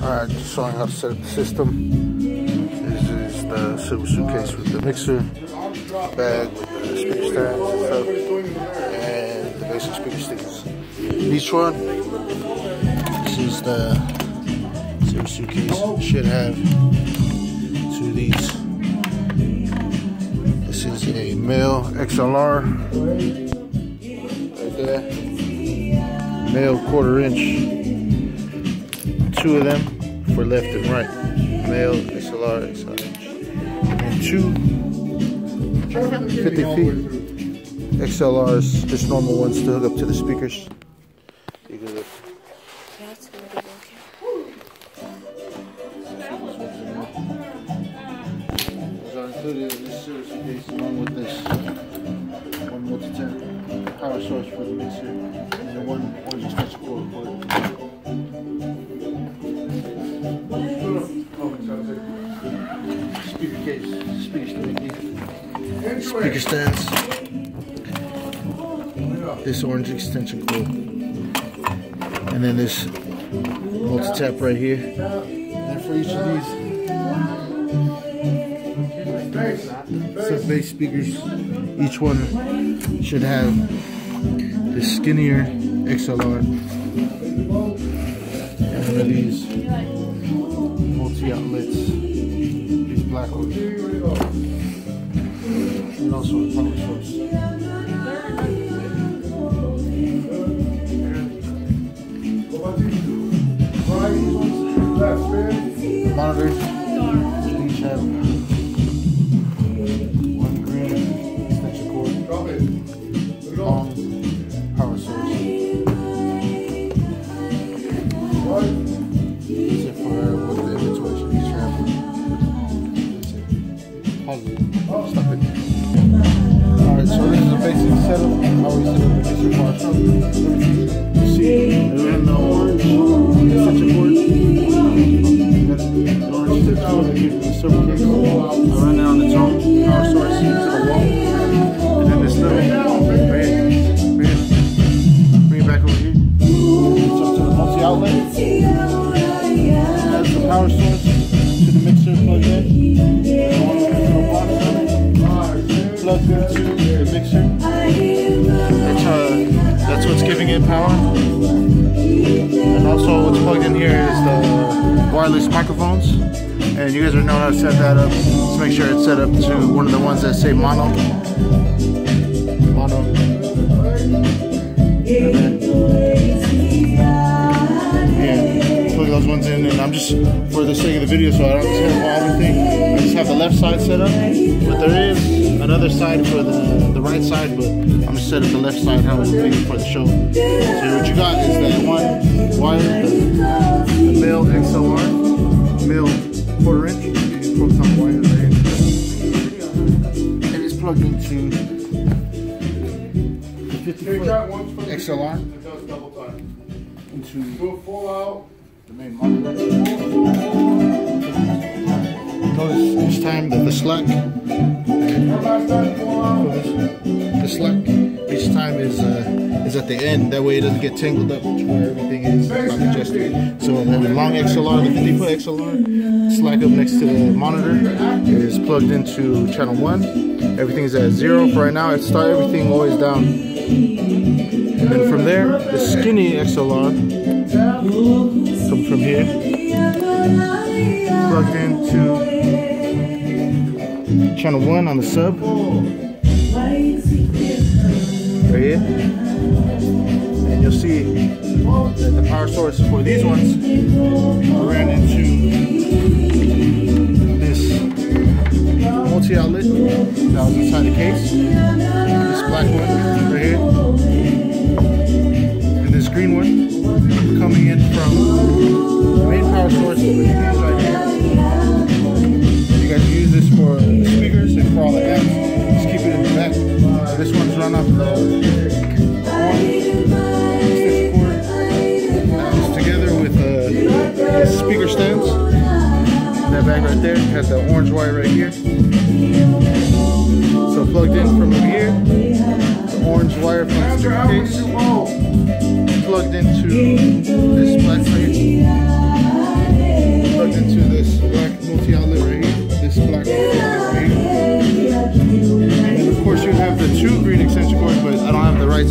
Alright, just showing how to set up the system. This is the silver suitcase with the mixer, bag with the speaker stand and stuff, and the basic speaker sticks. Each one, this is the silver suitcase. Should have two of these. This is a male XLR right there. Male 1/4 inch. Two of them for left and right. Male XLR, and two 50 feet XLRs, just normal ones to hook up to the speakers. You can look. Those are included in this silver suitcase along with this one multi-tap power source for the mixer and the one extension cord for it. Speaker case, speaker stands, this orange extension cord, and then this multi-tap right here. And for each of these sub-bass speakers, each one should have this skinnier XLR and one of these multi-outlets, these black ones, and also a power source. The monitors each have one green extension cord, long power source. These are for what the inventory should each have. Stop it. Alright, so this is a basic setup. How we set up the mixer for our truck. You see, there is no orange extension cord. The orange extension cord that gives the silver case. I run it on the tone power source to the wall. And then this little, bring it back over here. It's up to the multi-outlet. That's the power source to the mixer plug in. And one with this little box on it. Plugged into the mixer. That's what's giving it power. And also what's plugged in here is the wireless microphones. And you guys already know how to set that up. Let's make sure it's set up to one of the ones that say mono. Mono. And plug those ones in. And I'm just, for the sake of the video, so I don't set up everything, I just have the left side set up. But there is another side for the right side, but I'm just set up the left side how it's big for the show. So what you got is that one wire, the male XLR, male 1/4 inch. You put some wires right in. And it's plugged into the 50-foot XLR into the main monitor. Notice each time that the slack each time is at the end. That way it doesn't get tangled up to where everything is adjusted. So the long XLR, the 50-foot XLR, slack up next to the monitor is plugged into channel 1. Everything is at 0 for right now. It starts everything always down. And then from there, the skinny XLR comes from here, plugged into channel 1 on the sub, right here. And you'll see that the power source for these ones ran into this multi-outlet that was inside the case. This black one right here. And this green one coming in from the main power source, which is right here. You guys use this for the speakers and for all the amps. Just keep it in the back. This one's run off the extension cord. It's together with the speaker stands. That bag right there has the orange wire right here. So plugged in from over here. The orange wire from the Suitcase plugged into this black plate.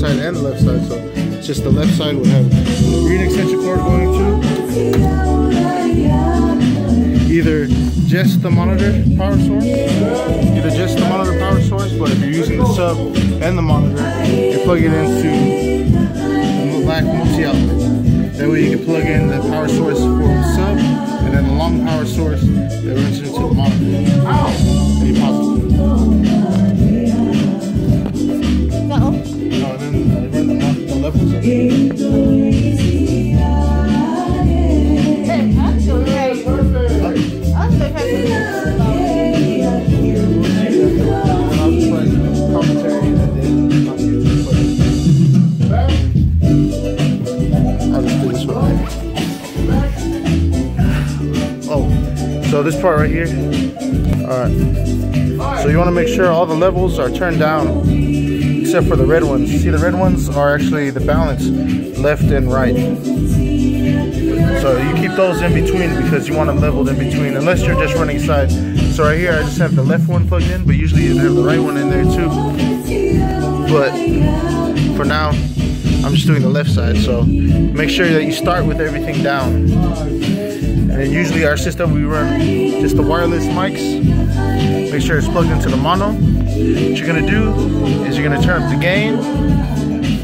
side and the left side. So it's just the left side would have the green extension cord going to either just the monitor power source, but if you're using the sub and the monitor, you plug it into the black multi-outlet. That way you can plug in the power source for the sub, and then the long power source that runs into the monitor. And you pause it. No, and then I run the levels of it. So this part right here, alright, so you want to make sure all the levels are turned down except for the red ones. See, the red ones are actually the balance left and right, so you keep those in between because you want them leveled in between, unless you're just running side. So right here I just have the left one plugged in, but usually you'd have the right one in there too, but for now I'm just doing the left side. So make sure that you start with everything down. And then usually our system, we run just the wireless mics. Make sure it's plugged into the mono. What you're gonna do is you're gonna turn up the gain.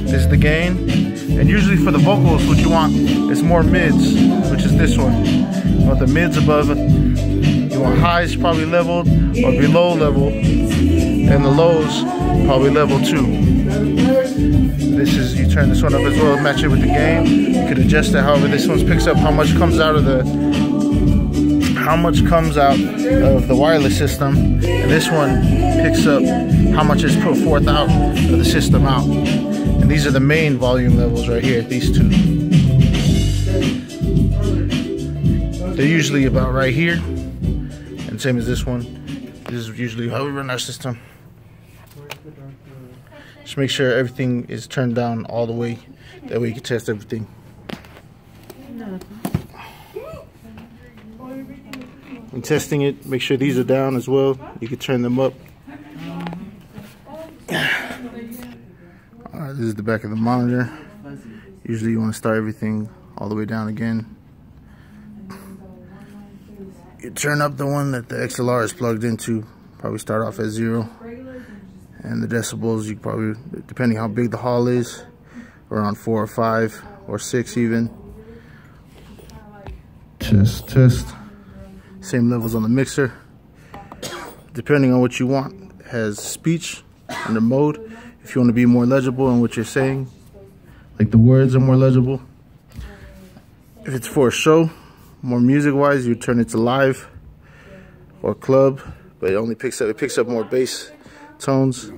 This is the gain. And usually for the vocals, what you want is more mids, which is this one. You want the mids above it. You want highs probably leveled or below level. And the lows probably level too. This is, you turn this one up as well, match it with the gain. You could adjust it however this one picks up how much comes out of the wireless system, and this one picks up how much is put forth out of the system out. And these are the main volume levels right here, these two. They're usually about right here, and same as this one. This is usually how we run our system. Just make sure everything is turned down all the way. That way you can test everything. When testing it, make sure these are down as well. You can turn them up. Alright, this is the back of the monitor. Usually you want to start everything all the way down again. You turn up the one that the XLR is plugged into. Probably start off at 0. And the decibels, you probably, depending how big the hall is, around 4 or 5 or 6 even. Test. Same levels on the mixer. Depending on what you want, it has speech under mode. If you want to be more legible in what you're saying, like the words are more legible. If it's for a show, more music-wise, you turn it to live or club, but it picks up more bass tones.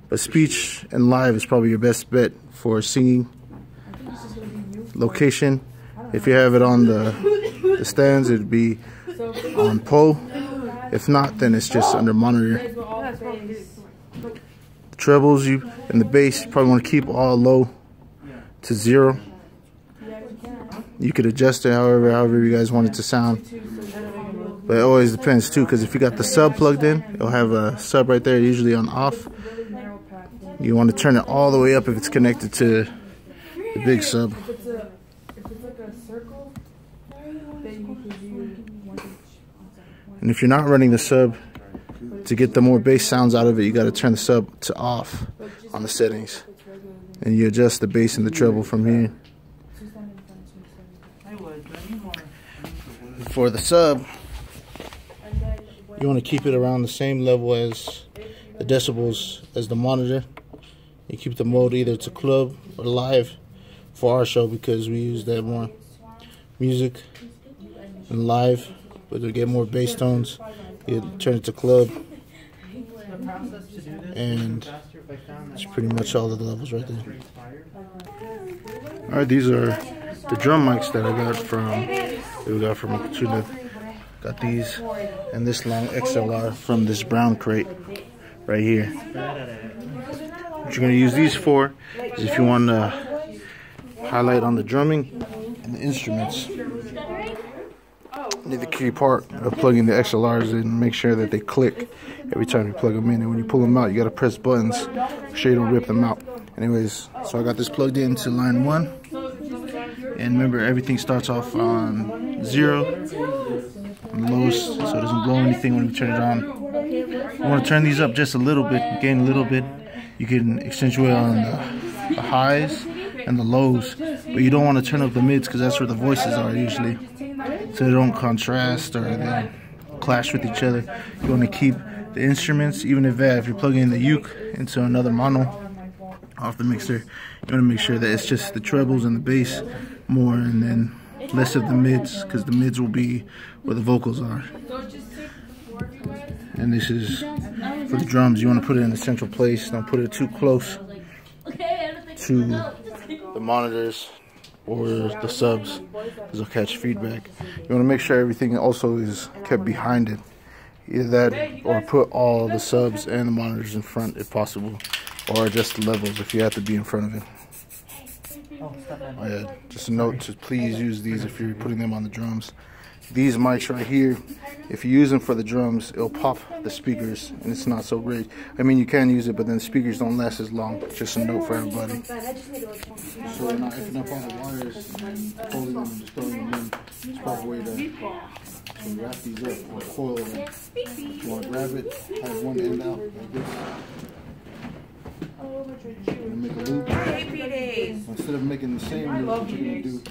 But speech and live is probably your best bet for singing. Location, if you have it on the stands, it'd be on pole. If not, then it's just under monitor. The trebles and the bass, you probably want to keep all low to 0. You could adjust it however you guys want it to sound. But it always depends too, because if you got the sub plugged in, it'll have a sub right there, usually on off. You want to turn it all the way up if it's connected to the big sub. And if you're not running the sub, to get the more bass sounds out of it, you got to turn the sub to off on the settings. And you adjust the bass and the treble from here. For the sub, you want to keep it around the same level as the decibels as the monitor. You keep the mode either to club or live for our show, because we use that more music and live, but to get more bass tones, you turn it to club. And it's pretty much all of the levels right there. Alright, these are the drum mics that I got from Katrina. Got these and this long XLR from this brown crate right here. What you're going to use these for is if you want to highlight on the drumming and the instruments. You need the key part of plugging the XLRs in. Make sure that they click every time you plug them in, and when you pull them out, you got to press buttons. Make sure you don't rip them out. Anyways, so I got this plugged into line 1. And remember, everything starts off on 0, on the lowest, so it doesn't blow anything when we turn it on. You want to turn these up just a little bit, gain a little bit. You can accentuate on the highs and the lows, but you don't want to turn up the mids because that's where the voices are usually, so they don't contrast or they clash with each other. You want to keep the instruments, even if you're plugging in the uke into another mono off the mixer, you want to make sure that it's just the trebles and the bass more, and then less of the mids, because the mids will be where the vocals are. And this is for the drums. You want to put it in the central place. Don't put it too close to the monitors or the subs, because they'll catch feedback. You want to make sure everything also is kept behind it. Either that, or put all the subs and the monitors in front if possible, or just the levels if you have to be in front of it. Oh yeah, just a note to please use these if you're putting them on the drums. These mics right here, if you use them for the drums, it'll pop the speakers, and it's not so great. I mean, you can use it, but then the speakers don't last as long. Just a note for everybody. So we're not effing up on the wires, holding them and just throwing them in. It's a proper way to wrap these up or coil them. You want to grab it, have one end out like this. And make a loop. Instead of making the same loop, what you're going to do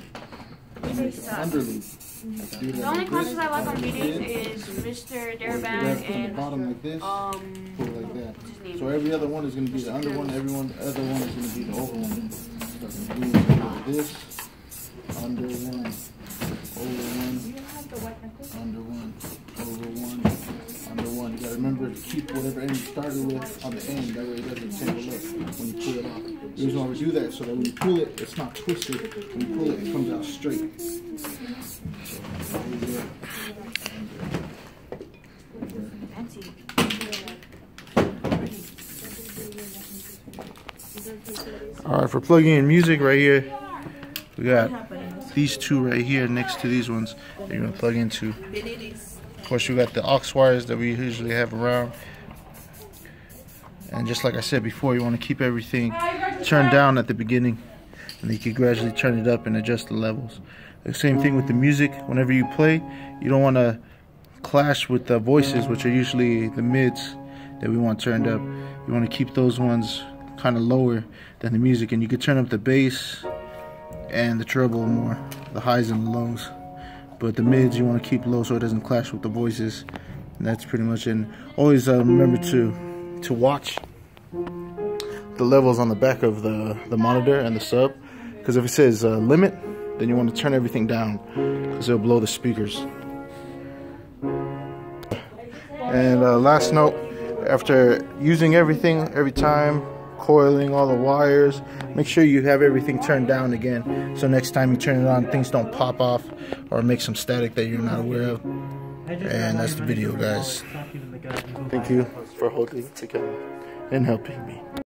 is make an under loop. The only classes I like on videos is Mr. Darabang and bottom like this, pull like that. So every other one is going to be the under one, every other one is going to be the over one. So do this, under one, over one, under one, over one, under one. You got to remember to keep whatever end you started with on the end, that way it doesn't tangle up when you pull it off. The reason why we do that, so that when you pull it, it's not twisted. When you pull it, it comes out straight. Alright, for plugging in music right here, we got these two right here next to these ones that you're going to plug into. Of course, you got the aux wires that we usually have around. And just like I said before, you want to keep everything turned down at the beginning, and then you can gradually turn it up and adjust the levels. The same thing with the music. Whenever you play, you don't want to clash with the voices, which are usually the mids that we want turned up. You want to keep those ones kind of lower than the music, and you can turn up the bass and the treble more, the highs and the lows. But the mids you want to keep low so it doesn't clash with the voices. And that's pretty much it. And always remember to watch the levels on the back of the monitor and the sub, because if it says limit, then you want to turn everything down because it'll blow the speakers. And last note, after using everything every time, coiling all the wires, make sure you have everything turned down again, so next time you turn it on, things don't pop off or make some static that you're not aware of. And that's the video, guys. Thank you for holding together and helping me.